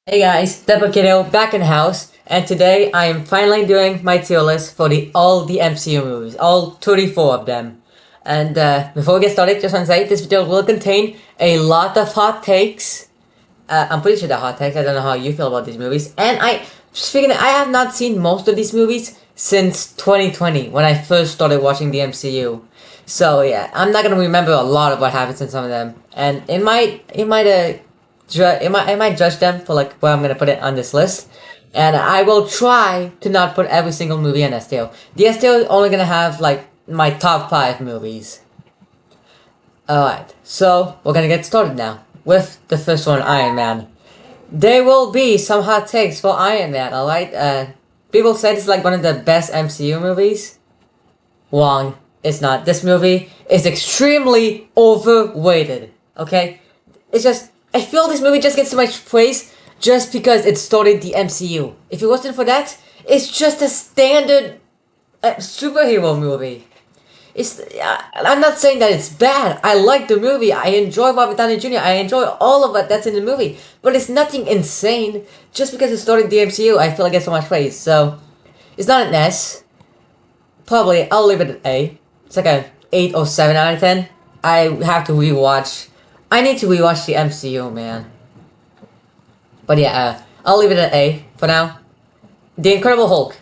Hey guys, Depocato back in the house, and today I am finally doing my tier list for all the MCU movies, all 34 of them. And before we get started, just want to say this video will contain a lot of hot takes. I'm pretty sure they're hot takes. I don't know how you feel about these movies. And I just figured I have not seen most of these movies since 2020 when I first started watching the MCU. So yeah, I'm not gonna remember a lot of what happens in some of them, and I might judge them for like where I'm gonna put it on this list, and I will try to not put every single movie in STO. The STO is only gonna have like my top 5 movies. Alright, so we're gonna get started now with the first one, Iron Man. There will be some hot takes for Iron Man, alright? People say this is like one of the best MCU movies. Wrong. It's not. This movie is extremely overrated. Okay? It's just I feel this movie just gets too much praise just because it started the MCU. If it wasn't for that, it's just a standard superhero movie. I'm not saying that it's bad. I like the movie. I enjoy Robert Downey Jr. I enjoy all of it that's in the movie. But it's nothing insane. Just because it started the MCU, I feel like it's so much praise. So, it's not an S. Probably, I'll leave it at A. It's like a 8 or 7 out of 10. I have to rewatch. I need to rewatch the MCU, man. But yeah, I'll leave it at A for now. The Incredible Hulk.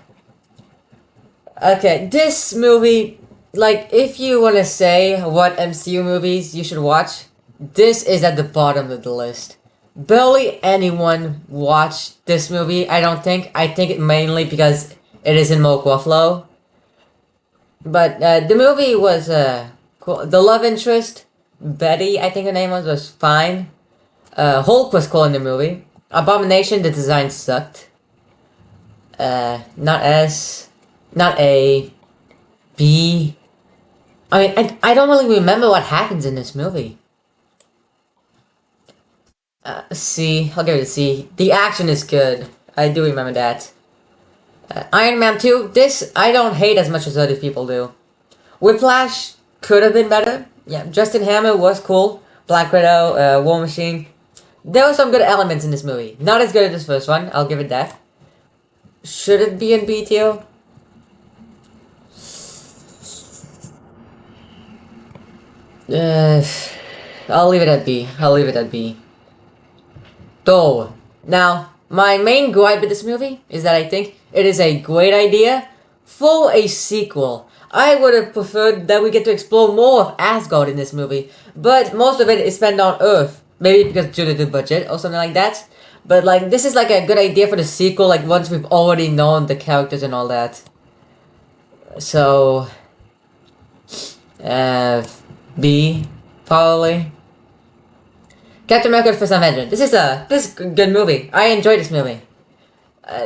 Okay, this movie, like, if you want to say what MCU movies you should watch, this is at the bottom of the list. Barely anyone watched this movie, I don't think. I think it mainly because it is in Mark Ruffalo. But the movie was cool. The love interest, Betty, I think her name was fine. Hulk was cool in the movie. Abomination, the design sucked. Not S, not A, B. I mean, I don't really remember what happens in this movie. C, I'll give it a C. The action is good. I do remember that. Iron Man 2, this I don't hate as much as other people do. Whiplash could have been better. Yeah, Justin Hammer was cool. Black Widow, War Machine. There were some good elements in this movie. Not as good as this first one, I'll give it that. Should it be in B tier? I'll leave it at B. I'll leave it at B. Thor. Now, my main gripe with this movie is that I think it is a great idea for a sequel. I would have preferred that we get to explore more of Asgard in this movie, but most of it is spent on Earth. Maybe because due to the budget or something like that. But like, this is like a good idea for the sequel, like once we've already known the characters and all that. So, B, probably. Captain America: The First Avenger. This is a good movie. I enjoyed this movie.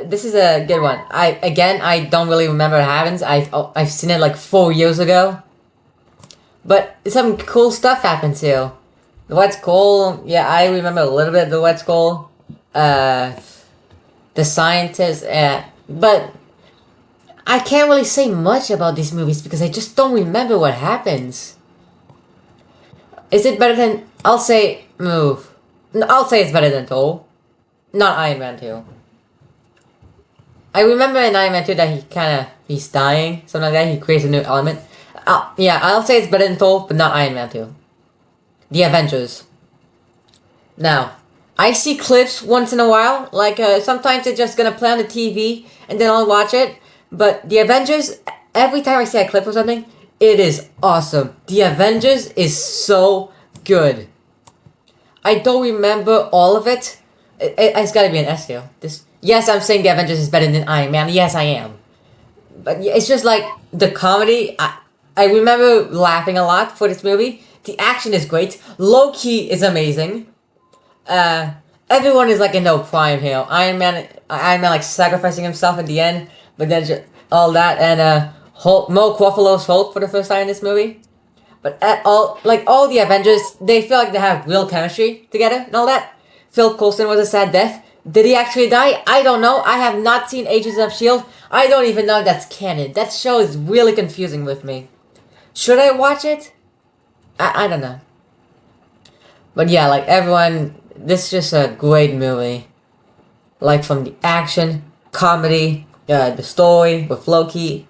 This is a good one. I don't really remember what happens. I've seen it like 4 years ago. But some cool stuff happens here. The Red Skull, yeah, I remember a little bit of the Red Skull. The scientist, but I can't really say much about these movies because I just don't remember what happens. Is it better than? I'll say move. No, I'll say it's better than Thor, not Iron Man 2. I remember in Iron Man 2 that he's dying, something like that. He creates a new element. Yeah, I'll say it's better than Thor, but not Iron Man 2. The Avengers. Now, I see clips once in a while. Like sometimes they're just gonna play on the TV and then I'll watch it. But the Avengers, every time I see a clip or something, it is awesome. The Avengers is so good. I don't remember all of it. It's gotta be an S tier. Yes, I'm saying the Avengers is better than Iron Man. Yes, I am. But it's just like the comedy. I remember laughing a lot for this movie. The action is great. Loki is amazing. Everyone is like in their prime here. Iron Man like sacrificing himself at the end, but then just all that and Hulk, Mark Ruffalo's Hulk for the first time in this movie. But all the Avengers, they feel like they have real chemistry together and all that. Phil Coulson was a sad death. Did he actually die? I don't know. I have not seen Agents of S.H.I.E.L.D. I don't even know if that's canon. That show is really confusing with me. Should I watch it? I don't know. But yeah, like everyone, this is just a great movie. Like from the action, comedy, the story with Loki,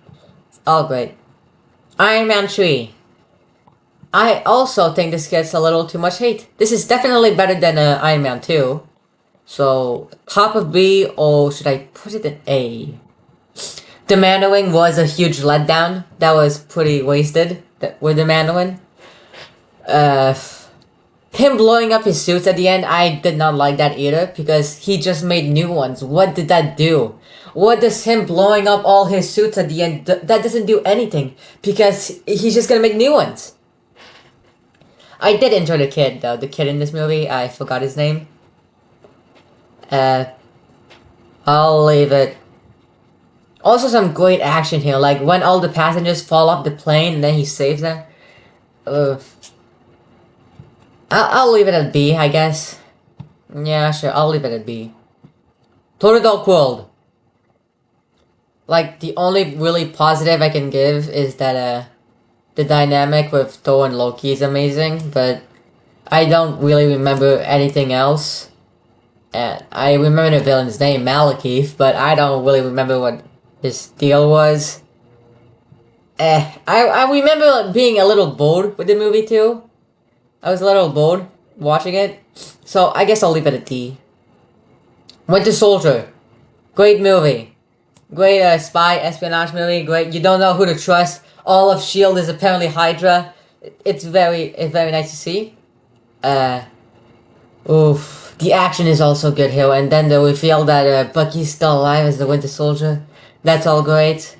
all great. Iron Man 3. I also think this gets a little too much hate. This is definitely better than Iron Man 2. So, top of B, or should I put it in A? The Mandarin was a huge letdown. That was pretty wasted with the Mandarin. Uh, him blowing up his suits at the end, I did not like that either because he just made new ones. What did that do? What does him blowing up all his suits at the end? That doesn't do anything because he's just gonna make new ones. I did enjoy the kid though. The kid in this movie, I forgot his name. I'll leave it. Also, some great action here, like when all the passengers fall off the plane and then he saves them. I'll leave it at B, I guess. Yeah, sure, I'll leave it at B. Total Dark World. Like, the only really positive I can give is that, the dynamic with Thor and Loki is amazing, but I don't really remember anything else. And I remember the villain's name, Malekith, but I don't really remember what his deal was. I remember being a little bored with the movie too. I was a little bored watching it, so I guess I'll leave it at D. Winter Soldier. Great movie. Great spy espionage movie. Great. You don't know who to trust. All of S.H.I.E.L.D. is apparently Hydra. It's very nice to see. Oof. The action is also good here, and then the reveal that Bucky's still alive as the Winter Soldier. That's all great.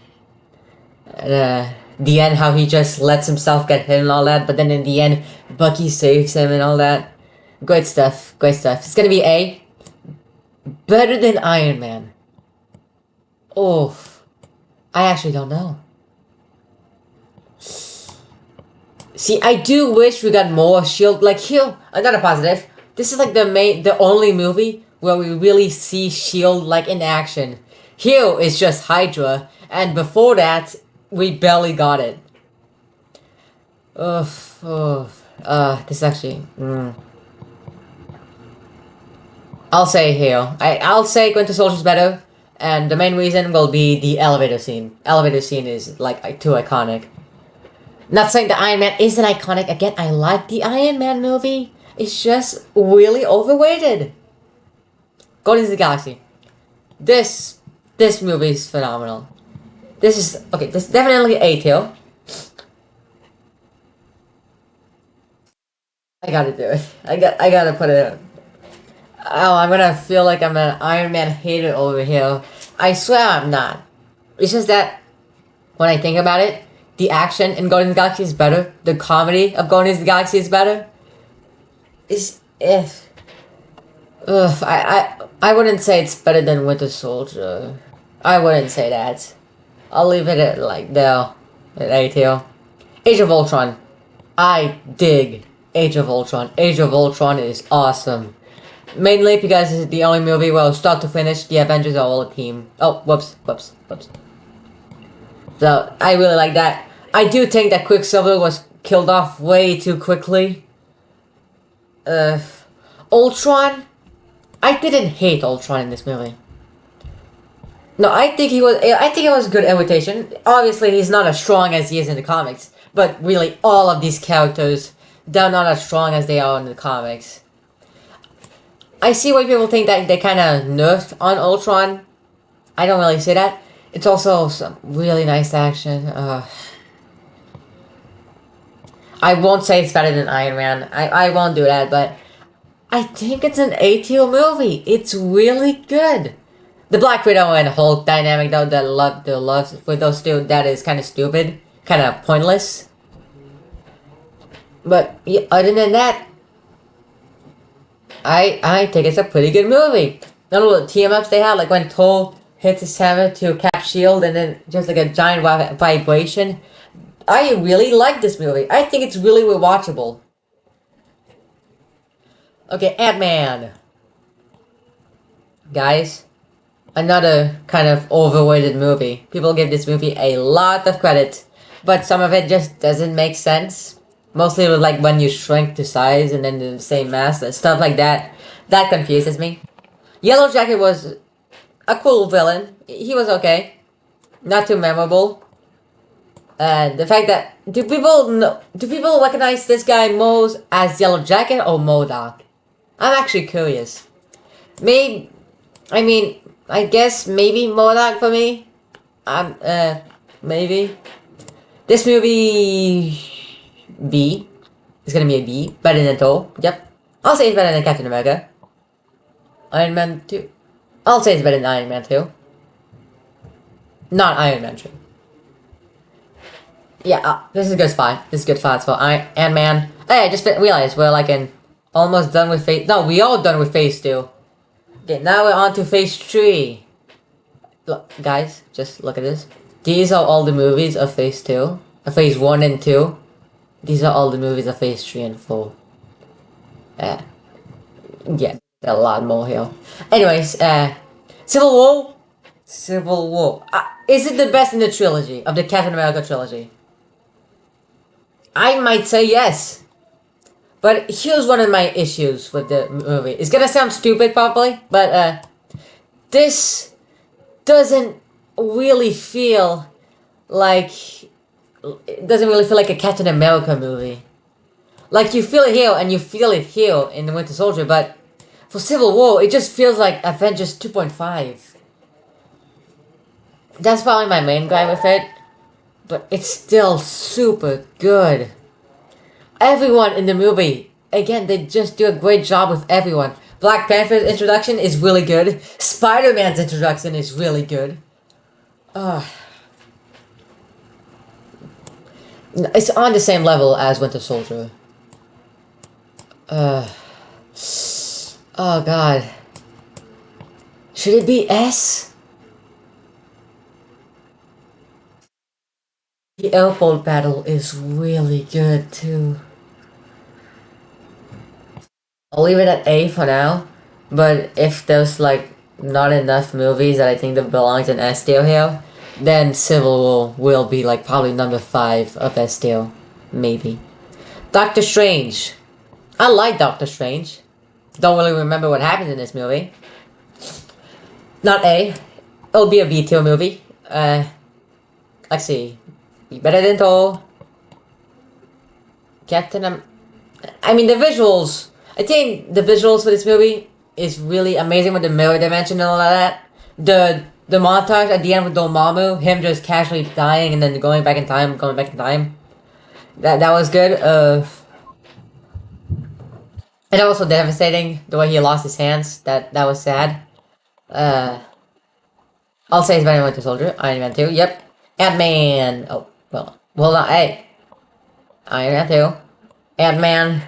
The end, how he just lets himself get hit and all that, but then in the end, Bucky saves him and all that. Great stuff. Great stuff. It's gonna be A. Better than Iron Man. Oof. I actually don't know. See, I do wish we got more S.H.I.E.L.D. Like here, another positive. This is like the only movie where we really see S.H.I.E.L.D. like in action. Here is just Hydra, and before that, we barely got it. Oof, oof. This actually. I'll say here. I'll say Winter Soldier's better, and the main reason will be the elevator scene. Elevator scene is like too iconic. Not saying the Iron Man isn't iconic. Again, I like the Iron Man movie. It's just really overrated. Guardians of the Galaxy. This movie is phenomenal. This is okay. This is definitely A tier. I gotta do it. I gotta put it. Oh, I'm gonna feel like I'm an Iron Man hater over here. I swear I'm not. It's just that when I think about it, the action in Guardians of the Galaxy is better. The comedy of Guardians of the Galaxy is better. I wouldn't say it's better than Winter Soldier. I wouldn't say that. I'll leave it at like there, at A tier. Age of Ultron. I dig Age of Ultron. Age of Ultron is awesome. Mainly because it's the only movie where start to finish the Avengers are all a team. Oh, whoops. So I really like that. I do think that Quicksilver was killed off way too quickly. Ultron. I didn't hate Ultron in this movie. No, I think it was a good invitation. Obviously, he's not as strong as he is in the comics, but really, all of these characters, they're not as strong as they are in the comics. I see why people think that they kind of nerfed on Ultron. I don't really see that. It's also some really nice action. I won't say it's better than Iron Man. I won't do that, but I think it's an A tier movie. It's really good. The Black Widow and Hulk dynamic, though, the love for those two, that is kind of stupid, kind of pointless. But yeah, other than that, I think it's a pretty good movie. The little TM-ups they have, like when Thor hits his hammer to catch S.H.I.E.L.D. and then just like a giant vibration. I really like this movie. I think it's really rewatchable. Okay, Ant-Man. Guys, another kind of overrated movie. People give this movie a lot of credit, but some of it just doesn't make sense. Mostly with like when you shrink to size and then the same mass and stuff like that. That confuses me. Yellow Jacket was a cool villain. He was okay, not too memorable. The fact that do people recognize this guy Moe's as Yellow Jacket or MODOK? I'm actually curious. Maybe, I mean, I guess maybe MODOK for me. Maybe. This movie B. It's gonna be a B. Better than Thor. Yep. I'll say it's better than Captain America. Iron Man 2. I'll say it's better than Iron Man 2. Not Iron Man 2. Yeah, this is a good spot. This is a good spot for Ant-Man. Hey, I just realized we're like almost done with phase. No, we all done with phase 2. Okay, now we're on to phase 3. Look, guys, just look at this. These are all the movies of phase 2. Phase 1 and 2. These are all the movies of phase 3 and 4. Yeah, a lot more here. Anyways, Civil War. Civil War. Is it the best in the trilogy, of the Captain America trilogy? I might say yes. But here's one of my issues with the movie. It's gonna sound stupid probably, but this doesn't really feel like a Captain America movie. Like you feel it here and you feel it here in the Winter Soldier, but for Civil War it just feels like Avengers 2.5. That's probably my main gripe with it, but it's still super good. Everyone in the movie, again, they just do a great job with everyone. Black Panther's introduction is really good. Spider-Man's introduction is really good. It's on the same level as Winter Soldier. Oh god. Should it be S? The airport battle is really good too. I'll leave it at A for now, but if there's like not enough movies that I think that belongs in S tier here, then Civil War will be like probably number 5 of S tier, maybe. Doctor Strange. I like Doctor Strange. Don't really remember what happens in this movie. Not A. It'll be a B tier movie. Let's see. Be better than Thor. I mean the visuals. I think the visuals for this movie is really amazing with the mirror dimension and all of that. The montage at the end with Dormammu, him just casually dying and then going back in time. That was good. And also devastating the way he lost his hands. That was sad. I'll say it's better than Winter Soldier. Iron Man 2. Yep. Ant-Man. Oh well. Hold on. Hey. Iron Man 2. Ant-Man.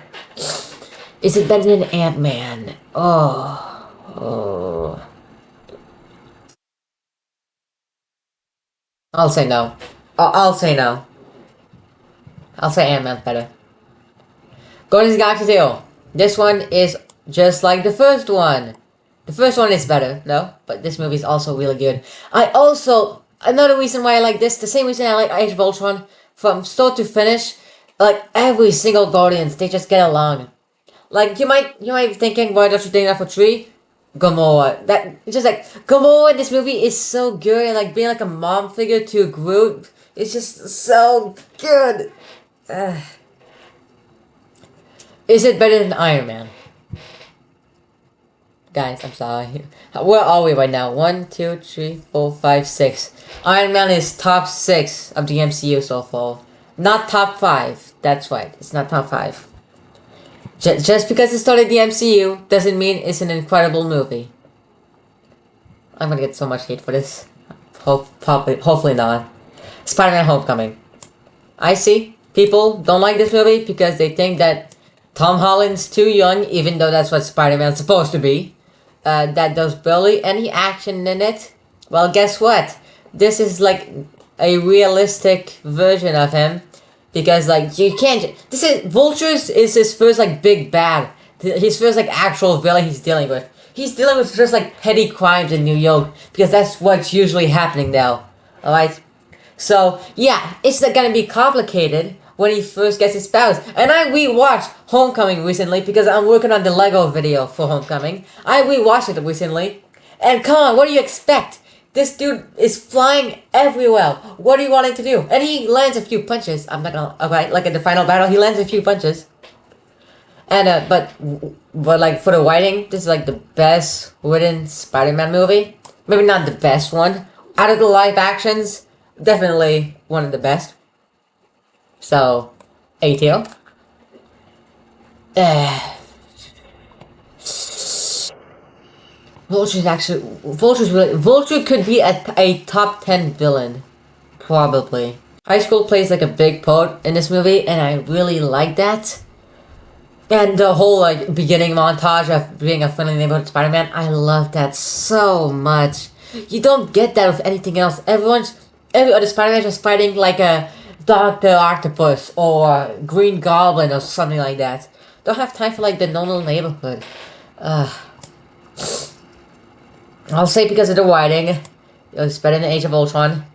Is it better than Ant-Man? Oh. I'll say no. I'll say no. I'll say Ant-Man's better. Guardians of the Galaxy 2. This one is just like the first one. The first one is better, no? But this movie is also really good. Another reason why I like this, the same reason I like Age of Ultron, from start to finish, like every single Guardians, they just get along. Like you might be thinking, why don't you think that for 3? Gamora. Gamora in this movie is so good, and like being like a mom figure to Groot, it's just so good. Is it better than Iron Man? Guys, I'm sorry. Where are we right now? 1, 2, 3, 4, 5, 6. Iron Man is top 6 of the MCU so far. Not top 5. That's right. It's not top 5. Just because it started the MCU doesn't mean it's an incredible movie. I'm gonna get so much hate for this. Hopefully not. Spider-Man Homecoming. I see people don't like this movie because they think that Tom Holland's too young, even though that's what Spider-Man's supposed to be. That there's barely any action in it. Well, guess what? This is like a realistic version of him. Because, like, you can't... Vultures is his first, like, big bad. His first, like, actual villain he's dealing with. He's dealing with just, like, petty crimes in New York. Because that's what's usually happening now. Alright? So, yeah, it's gonna be complicated when he first gets his powers. And I rewatched Homecoming recently because I'm working on the Lego video for Homecoming. I rewatched it recently. And come on, what do you expect? This dude is flying everywhere. What do you want him to do? And he lands a few punches. I'm not gonna. Okay, like in the final battle, he lands a few punches. And but like for the writing, this is like the best written Spider-Man movie. Maybe not the best one. Out of the live actions, definitely one of the best. So, A tier. Uh, Vulture could be a top 10 villain, probably. High school plays like a big part in this movie, and I really like that. And the whole like beginning montage of being a friendly neighborhood Spider-Man, I love that so much. You don't get that with anything else. Every other Spider-Man is fighting like a Doctor Octopus or Green Goblin or something like that. Don't have time for like the normal neighborhood. I'll say because of the writing, it's better than Age of Ultron.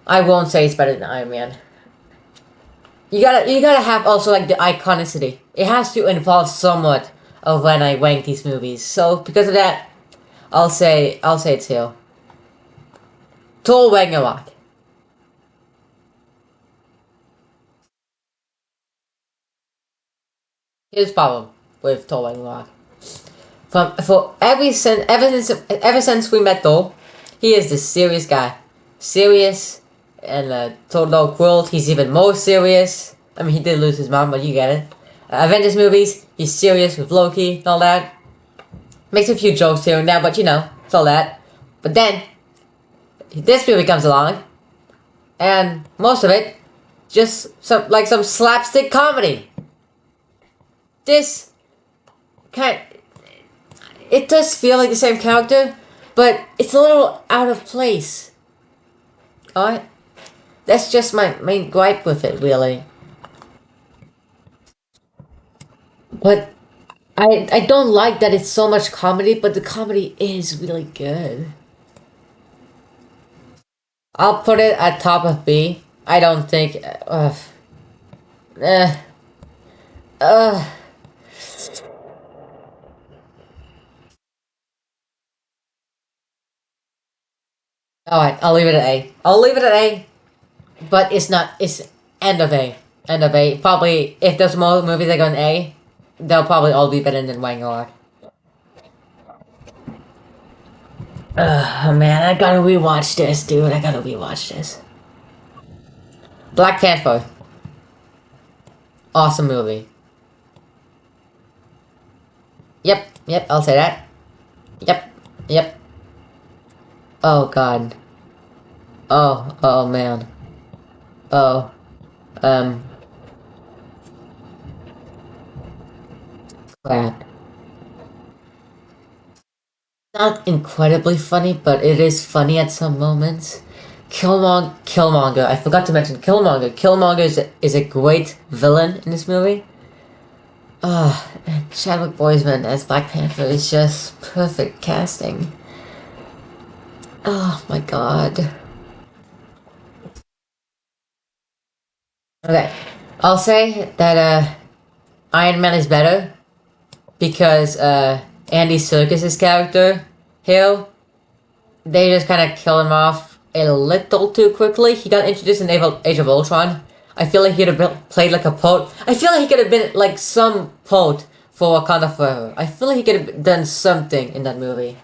I won't say it's better than Iron Man. You gotta have also like the iconicity. It has to involve somewhat of when I rank these movies. So because of that, I'll say it's here. Thor Ragnarok. Here's the problem with Thor Ragnarok. Ever since we met Thor, he is the serious guy. Serious and Thor Dark World, he's even more serious. I mean, he did lose his mom, but you get it. Avengers movies, he's serious with Loki and all that. Makes a few jokes here and there, but you know, it's all that. But then, this movie comes along, and most of it, just some slapstick comedy. This kind, it does feel like the same character, but it's a little out of place. Alright? That's just my main gripe with it, really. But I don't like that it's so much comedy, but the comedy is really good. I'll put it at top of B. I don't think. Eh, uh. Alright, I'll leave it at A. I'll leave it at A, but it's not. It's end of A. End of A. Probably, if there's more movies that go in A, they'll probably all be better than Wangor. Oh man, I gotta rewatch this, dude. I gotta rewatch this. Black Panther. Awesome movie. Yep, I'll say that. Yep. Oh god. Oh man. Oh. Um. Crap. Not incredibly funny, but it is funny at some moments. Killmonger. I forgot to mention Killmonger. Killmonger is a great villain in this movie. And Chadwick Boseman as Black Panther is just perfect casting. Oh my god. Okay. I'll say that Iron Man is better because Andy Serkis's character, Hill, they just kind of kill him off a little too quickly. He got introduced in Age of Ultron. I feel like he could have played like a part. I feel like he could have been like some part for Wakanda Forever. I feel like he could have done something in that movie.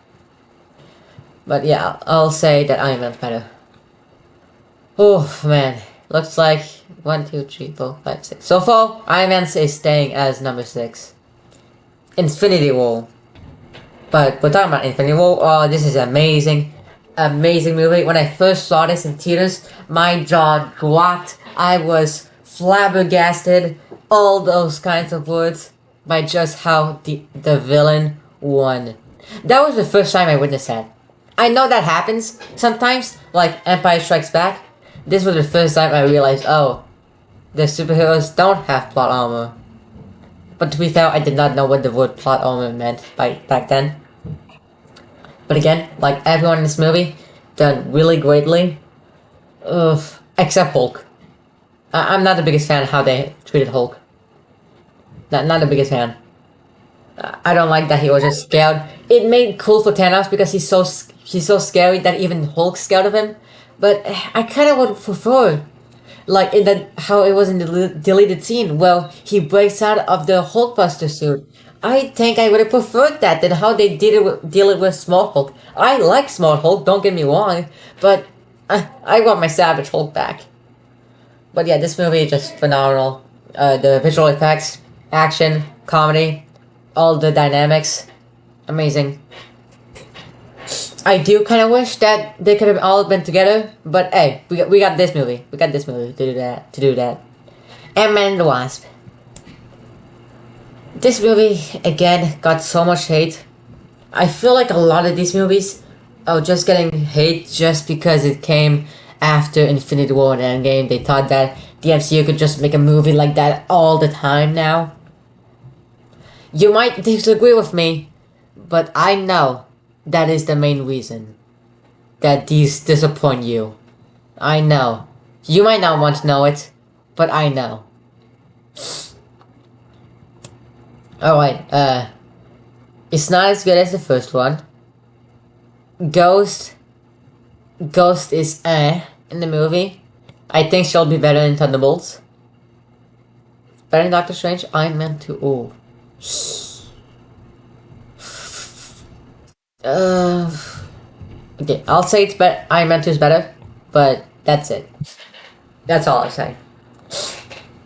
But yeah, I'll say that Iron Man's better. Oh man, looks like 1, 2, 3, 4, 5, 6. So far, Iron Man is staying as number 6. Infinity War. But we're talking about Infinity War. Oh, this is amazing. Amazing movie. When I first saw this in theaters, my jaw dropped. I was flabbergasted. All those kinds of words by just how the villain won. That was the first time I witnessed that. I know that happens sometimes, like Empire Strikes Back. This was the first time I realized, oh, the superheroes don't have plot armor. But to be fair, I did not know what the word plot armor meant back then. But again, like everyone in this movie, done really greatly. Ugh, except Hulk. I'm not the biggest fan of how they treated Hulk. Not the biggest fan. I don't like that he was just scared. it made cool for Thanos because he's so scary that even Hulk's scared of him. But I kind of would prefer like in that how it was in the deleted scene. Well, he breaks out of the Hulkbuster suit. I think I would have preferred that than how they deal it with Small Hulk. I like Small Hulk, don't get me wrong, but I want my Savage Hulk back. But yeah, this movie is just phenomenal. The visual effects, action, comedy, all the dynamics, amazing. I do kind of wish that they could have all been together, but hey, we got this movie. We got this movie to do that. Ant-Man and the Wasp. This movie, again, got so much hate. I feel like a lot of these movies are just getting hate just because it came after Infinity War and Endgame. They thought that the MCU could just make a movie like that all the time now. You might disagree with me, but I know that is the main reason that these disappoint you. I know. You might not want to know it, but I know. Alright, it's not as good as the first one. Ghost is in the movie. I think she'll be better in Thunderbolts. Better than Doctor Strange? Iron Man 2. Ooh. Okay, I'll say it's better. Iron Man 2 is better, but that's it. That's all I'll say.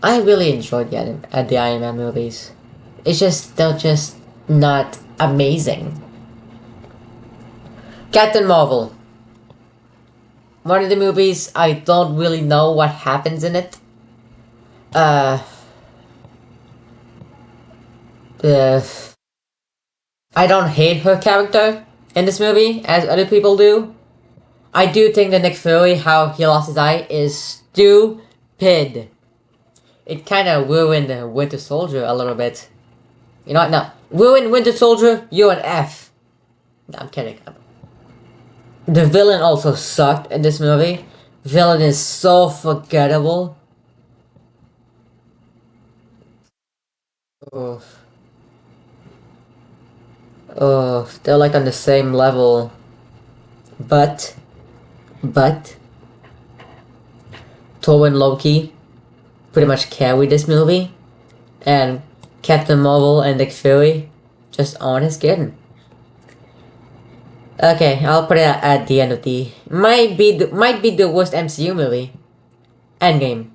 I really enjoyed the Iron Man movies. It's just, they're just not amazing. Captain Marvel. One of the movies, I don't really know what happens in it. I don't hate her character in this movie, as other people do. I do think that Nick Fury, how he lost his eye, is stupid. It kind of ruined the Winter Soldier a little bit. You know what? No. Ruined Winter Soldier, you're an F. No, I'm kidding. The villain also sucked in this movie. Villain is so forgettable. Oh, they're like on the same level. But Thor and Loki pretty much carried this movie, and Captain Marvel and Nick Fury just on his skin. Okay, I'll put it at the end of the might be the worst MCU movie. Endgame.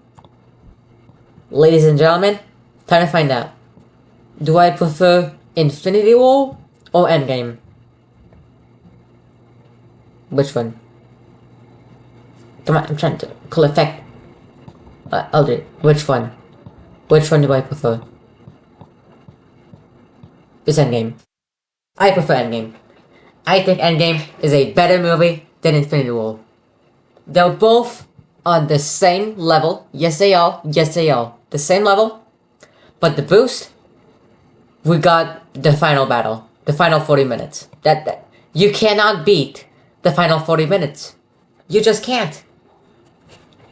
Ladies and gentlemen, time to find out. Do I prefer Infinity War or Endgame? Which one? Come on, I'm trying to collect. I'll do it. Which one? Which one do I prefer? It's Endgame. I prefer Endgame. I think Endgame is a better movie than Infinity War. They're both on the same level. Yes, they are. Yes, they are. The same level. But the boost, we got the final battle. The final 40 minutes. That you cannot beat the final 40 minutes. You just can't.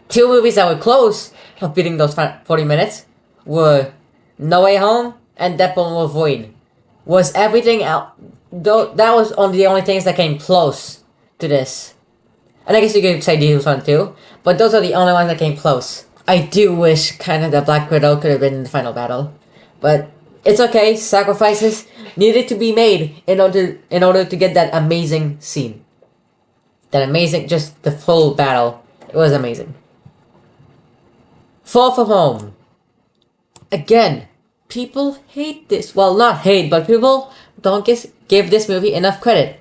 Two movies that were close of beating those 40 minutes were No Way Home and Deadpool & Wolverine. Was everything else... That was the only things that came close to this. And I guess you could say these one too, but those are the only ones that came close. I do wish kind of that Black Widow could have been in the final battle. But it's okay, sacrifices needed to be made in order to get that amazing scene. That amazing, just the full battle. It was amazing. Far From Home. Again, people hate this. Well, not hate, but people don't give this movie enough credit.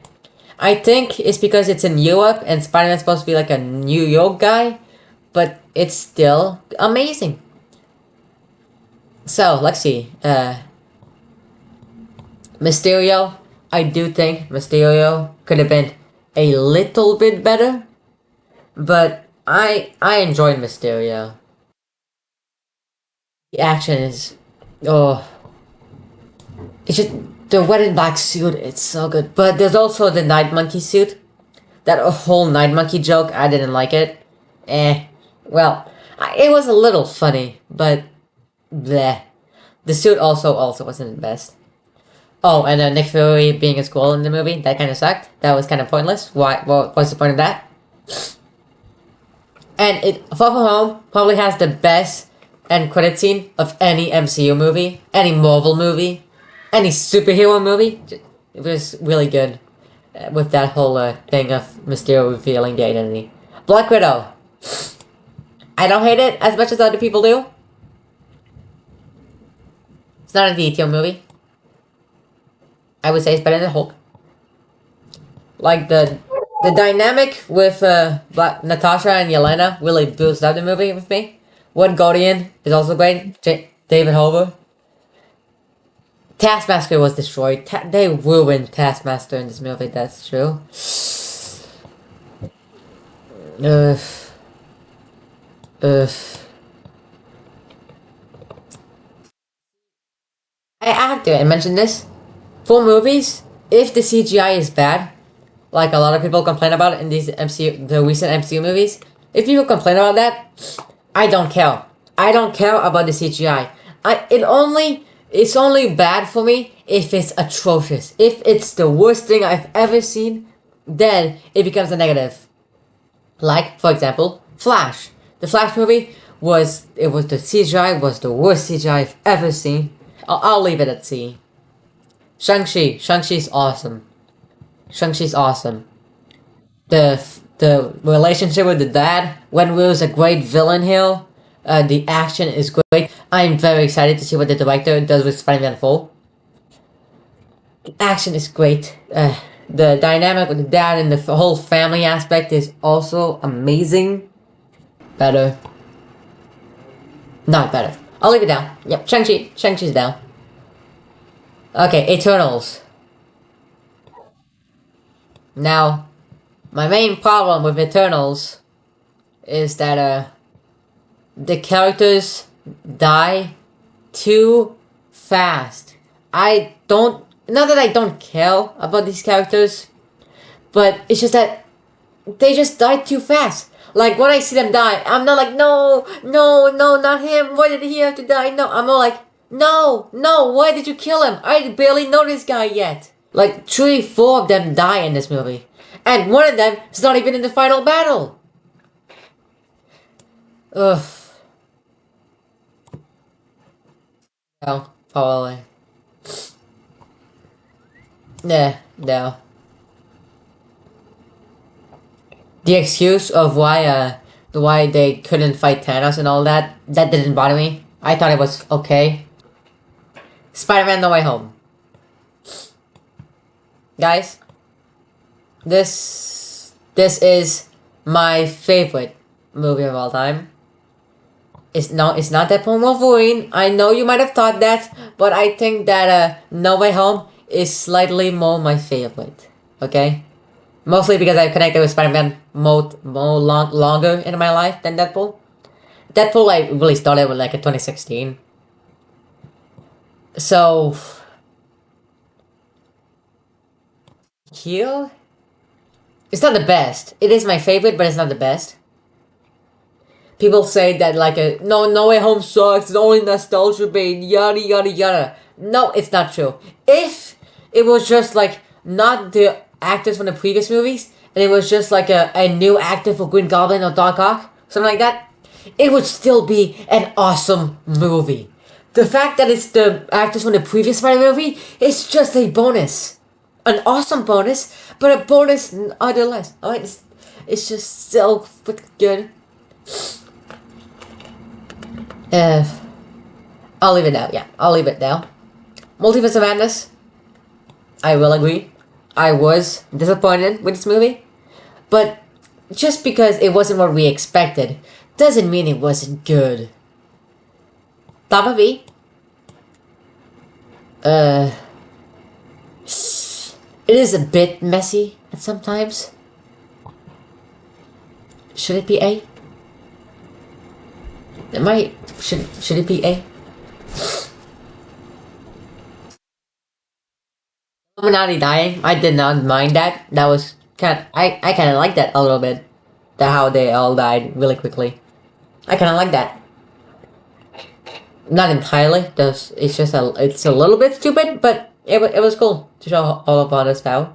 I think it's because it's in Europe and Spider-Man's supposed to be like a New York guy, but it's still amazing. So, let's see. Mysterio. I do think Mysterio could have been a little bit better, but I enjoyed Mysterio. The action is... oh... it's just... the Red and Black suit, it's so good. But there's also the Night Monkey suit. That whole Night Monkey joke, I didn't like it. Well, it was a little funny, but bleh. The suit also wasn't the best. Oh, and Nick Fury being a school in the movie, that kind of sucked. That was kind of pointless. What's the point of that? And Far From Home probably has the best end credit scene of any MCU movie, any Marvel movie, any superhero movie. It was really good with that whole thing of Mysterio revealing the identity. Black Widow. I don't hate it as much as other people do. It's not a detailed movie. I would say it's better than Hulk. Like the dynamic with Natasha and Yelena really boosts up the movie with me. One Guardian is also great. David Harbour. Taskmaster was destroyed. They ruined Taskmaster in this movie. That's true. Ugh. I have to mention this. For movies, if the CGI is bad, like a lot of people complain about it in the recent MCU movies, if people complain about that, I don't care. I don't care about the CGI. It's only bad for me if it's atrocious. If it's the worst thing I've ever seen, then it becomes a negative. Like, for example, Flash. The Flash movie the CGI was the worst CGI I've ever seen. I'll leave it at C. Shang-Chi's awesome. Shang-Chi's awesome. The relationship with the dad, Wen Wu's a great villain here. The action is great. I'm very excited to see what the director does with Spider-Man 4. The action is great. The dynamic with the dad and the whole family aspect is also amazing. Better. Not better. I'll leave it down. Yep, Shang-Chi's down. Okay, Eternals. Now, my main problem with Eternals is that the characters die too fast. Not that I don't care about these characters, but it's just that they just die too fast. Like, when I see them die, I'm not like, no, not him, why did he have to die? No, I'm more like, no, why did you kill him? I barely know this guy yet. Like, 3-4 of them die in this movie. And one of them is not even in the final battle. Ugh. No, probably. Yeah, no. The excuse of why they couldn't fight Thanos and all that didn't bother me. I thought it was okay. Spider-Man No Way Home. Guys, this is my favorite movie of all time. It's not Deadpool Wolverine. I know you might have thought that, but I think that No Way Home is slightly more my favorite. Okay? Mostly because I've connected with Spider-Man longer in my life than Deadpool. Deadpool I really started with like in 2016. So here, it's not the best. It is my favorite, but it's not the best. People say that like No Way Home sucks. It's only nostalgia bait. Yada yada yada. No, it's not true. If it was just like not the actors from the previous movies, and it was just like a new actor for Green Goblin or Dark Hawk, something like that, it would still be an awesome movie. The fact that it's the actors from the previous Spider movie is just a bonus. An awesome bonus, but a bonus nonetheless. Alright, it's just so freaking good. I'll leave it now. Yeah, I'll leave it now. Multiverse of Madness. I will agree. I was disappointed with this movie, but just because it wasn't what we expected doesn't mean it wasn't good. Top of E. It is a bit messy at sometimes. Should it be A? Should it be A? Illuminati dying, I did not mind that. That was I kind of like that a little bit. How they all died really quickly. I kind of like that. Not entirely. It's a little bit stupid, but it was cool to show all of Wanda's power.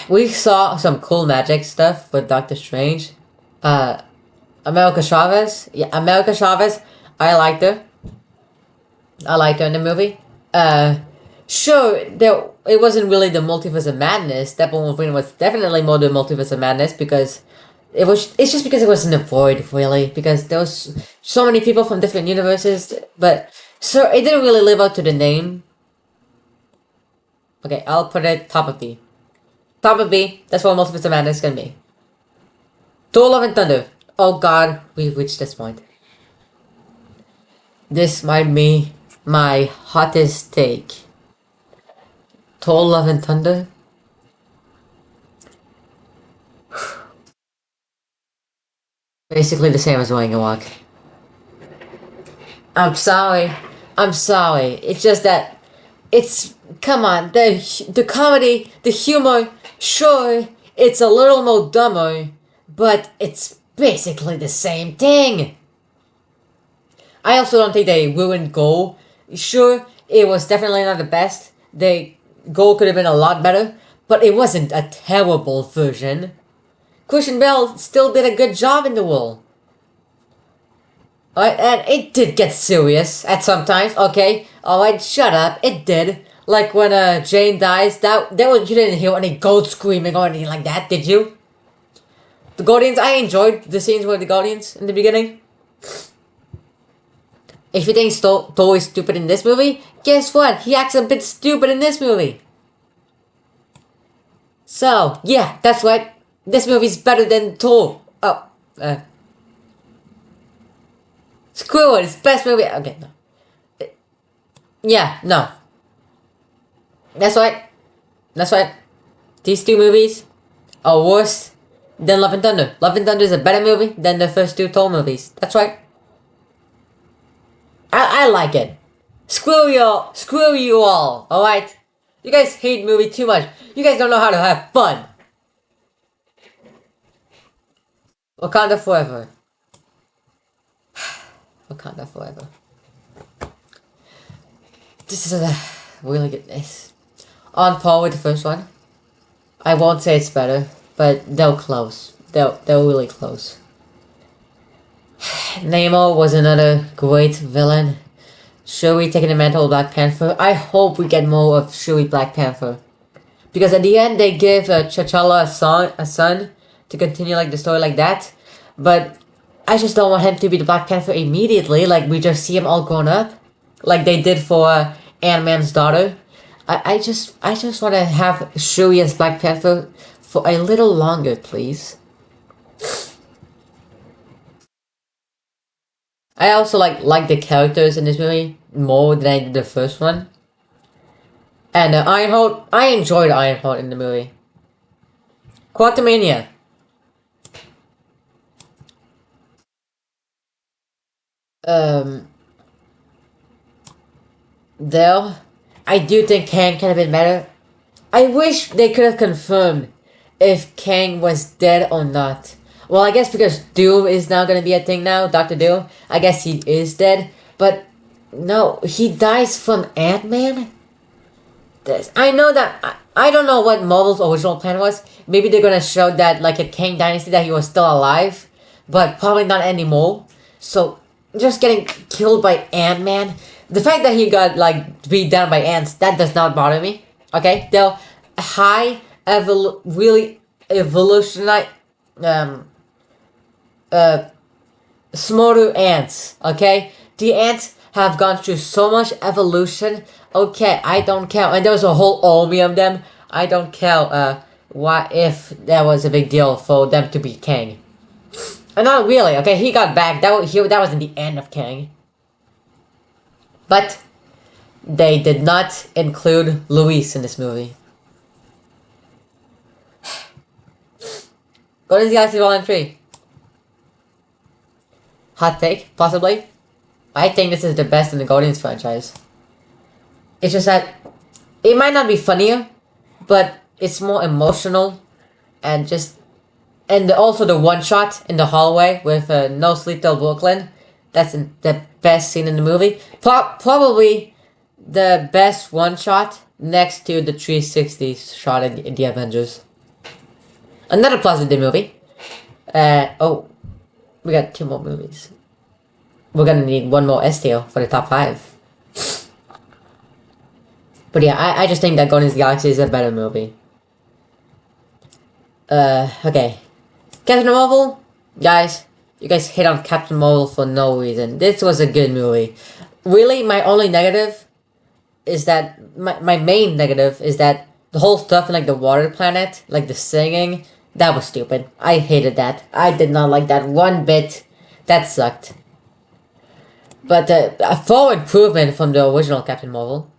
We saw some cool magic stuff with Doctor Strange. Uh, America Chavez. Yeah, America Chavez. I liked her. I liked her in the movie. Uh, sure, it wasn't really the multiverse of madness. That Wolverine was definitely more the multiverse of madness because it's just because it was in the void, really, because there was so many people from different universes, but so it didn't really live up to the name. Okay, I'll put it top of B. Top of B. That's what Multiverse of Madness is gonna be. Thor: Love and Thunder. Oh God, we've reached this point. This might be my hottest take. Thor: Love and Thunder. Basically the same as Wang Walk. I'm sorry. I'm sorry. It's just that it's come on, the comedy, the humor, sure, it's a little more dumber, but it's basically the same thing. I also don't think they ruined Goal. Sure, it was definitely not the best. Goal could have been a lot better, but it wasn't a terrible version. Christian Bale still did a good job in the role. Alright, and it did get serious at some times, okay? Alright, shut up, it did. Like when Jane dies, you didn't hear any gold screaming or anything like that, did you? The Guardians, I enjoyed the scenes with the Guardians in the beginning. If you think Thor is stupid in this movie, guess what? He acts a bit stupid in this movie. So, yeah, that's right. This movie's better than Thor. Oh, screw it, it's best movie. Okay, no. Yeah, no. That's right. That's right. These two movies are worse than Love and Thunder. Love and Thunder is a better movie than the first two Thor movies. That's right. I like it. Screw you all, alright? You guys hate movie too much. You guys don't know how to have fun. Wakanda forever. Wakanda forever. This is a really good nice. On par with the first one. I won't say it's better, but they're close. They're really close. Namor was another great villain. Shuri taking the mantle of Black Panther. I hope we get more of Shuri Black Panther. Because at the end they give T'Challa a son to continue like the story like that. But I just don't want him to be the Black Panther immediately. Like we just see him all grown up. Like they did for Ant-Man's daughter. I just want to have Shuri as Black Panther for a little longer, please. I also like the characters in this movie more than I did the first one. And Ironheart, I enjoyed Ironheart in the movie. Quantumania. There, I do think Kang could have been better. I wish they could have confirmed if Kang was dead or not. Well, I guess because Doom is now gonna be a thing now, Dr. Doom, I guess he is dead. But, no, he dies from Ant-Man? I know that, I don't know what Marvel's original plan was. Maybe they're gonna show that, like a Kang Dynasty, that he was still alive. But probably not anymore. So, just getting killed by Ant-Man. The fact that he got, like, beat down by ants, that does not bother me. Okay? They're really evolutionized, smarter ants, okay? The ants have gone through so much evolution. Okay, I don't care. And there was a whole army of them. I don't care, what if that was a big deal for them to be Kang. And not really, okay? He got back. That wasn't the end of Kang. But they did not include Luis in this movie. Guardians of the Galaxy Vol. 3. Hot take, possibly. I think this is the best in the Guardians franchise. It's just that it might not be funnier, but it's more emotional and also the one shot in the hallway with No Sleep Till Brooklyn. That's the best scene in the movie. Probably the best one shot next to the 360 shot in the Avengers. Another plus with the movie. Oh, we got two more movies. We're gonna need one more STO for the top 5. But yeah, I just think that Guardians of the Galaxy is a better movie. Okay. Captain Marvel, guys, you guys hit on Captain Marvel for no reason. This was a good movie. Really, my only negative is that my main negative is that the whole stuff in like the water planet, like the singing, that was stupid. I hated that. I did not like that one bit. That sucked. But a full improvement from the original Captain Marvel.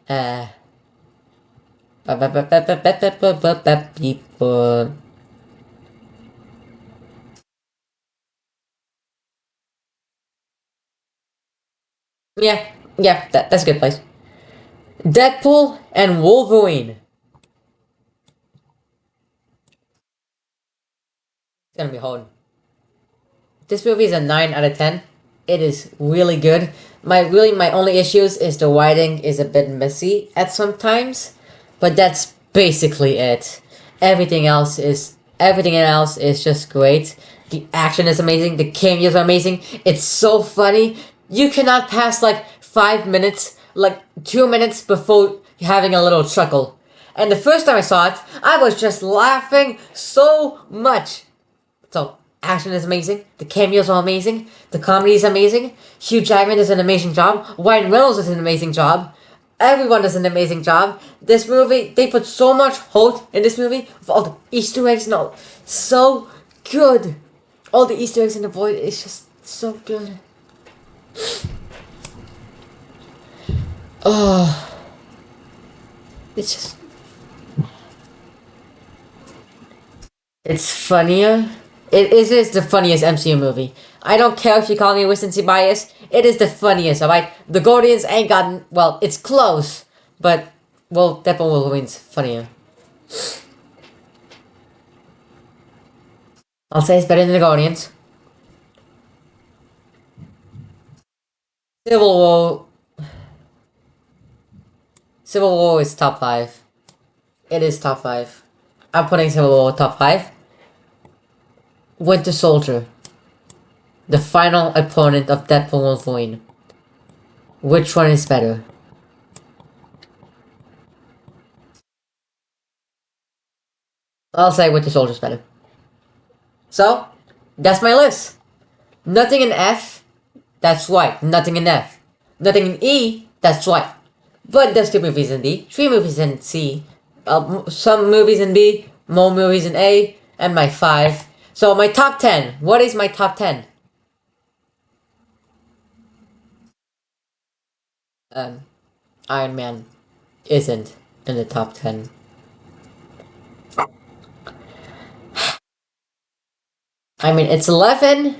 People. Yeah, that's a good place. Deadpool and Wolverine. It's gonna be hard. This movie is a 9 out of 10. It is really good. My only issues is the writing is a bit messy at some times, but that's basically it. Everything else is just great. The action is amazing. The cameos are amazing. It's so funny. You cannot pass like 5 minutes, like 2 minutes before having a little chuckle. And the first time I saw it, I was just laughing so much. So, action is amazing. The cameos are amazing. The comedy is amazing. Hugh Jackman does an amazing job. Ryan Reynolds does an amazing job. Everyone does an amazing job. This movie, they put so much heart in this movie with all the Easter eggs and all. So good. All the Easter eggs in the void is just so good. Oh. It's just... It's funnier. It is the funniest MCU movie. I don't care if you call me recency bias. It is the funniest, alright? The Guardians ain't gotten... Well, it's close. But, well, Deadpool Wolverine's funnier. I'll say it's better than the Guardians. Civil War... Civil War is top 5. It is top 5. I'm putting Civil War top 5. Winter Soldier. The final opponent of Deadpool Wolverine. Which one is better? I'll say Winter Soldier's better. So, that's my list. Nothing in F, that's right. Nothing in F. Nothing in E, that's right. But there's 2 movies in D, 3 movies in C, some movies in B, more movies in A, and my 5. So my top 10. What is my top 10? Iron Man isn't in the top 10. I mean, it's 11.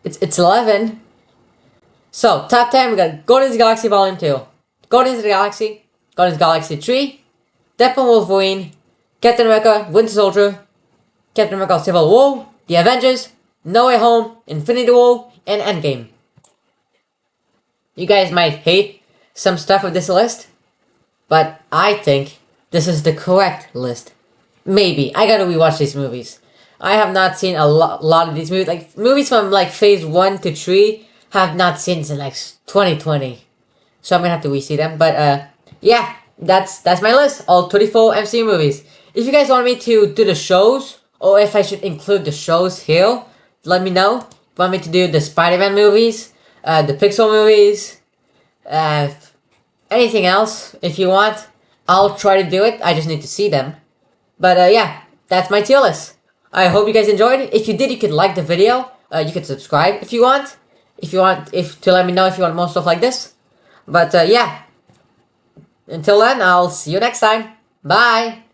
It's 11. So, top 10, we got Guardians of the Galaxy Volume 2. Guardians of the Galaxy. Guardians of the Galaxy 3. Deadpool Wolverine. Captain America, Winter Soldier. Captain America Civil War. The Avengers. No Way Home. Infinity War. And Endgame. You guys might hate some stuff with this list, but I think this is the correct list. Maybe. I gotta rewatch these movies. I have not seen a lot of these movies. Like, movies from, like, phase 1 to 3 have not seen since, like, 2020. So I'm gonna have to re-see them. But, yeah. That's my list. All 24 MCU movies. If you guys want me to do the shows, or if I should include the shows here, let me know. Want me to do the Spider-Man movies, the Pixar movies, anything else, if you want, I'll try to do it. I just need to see them. But, yeah, that's my tier list. I hope you guys enjoyed it. If you did, you could like the video. You could subscribe if you want. To let me know if you want more stuff like this. But, yeah. Until then, I'll see you next time. Bye!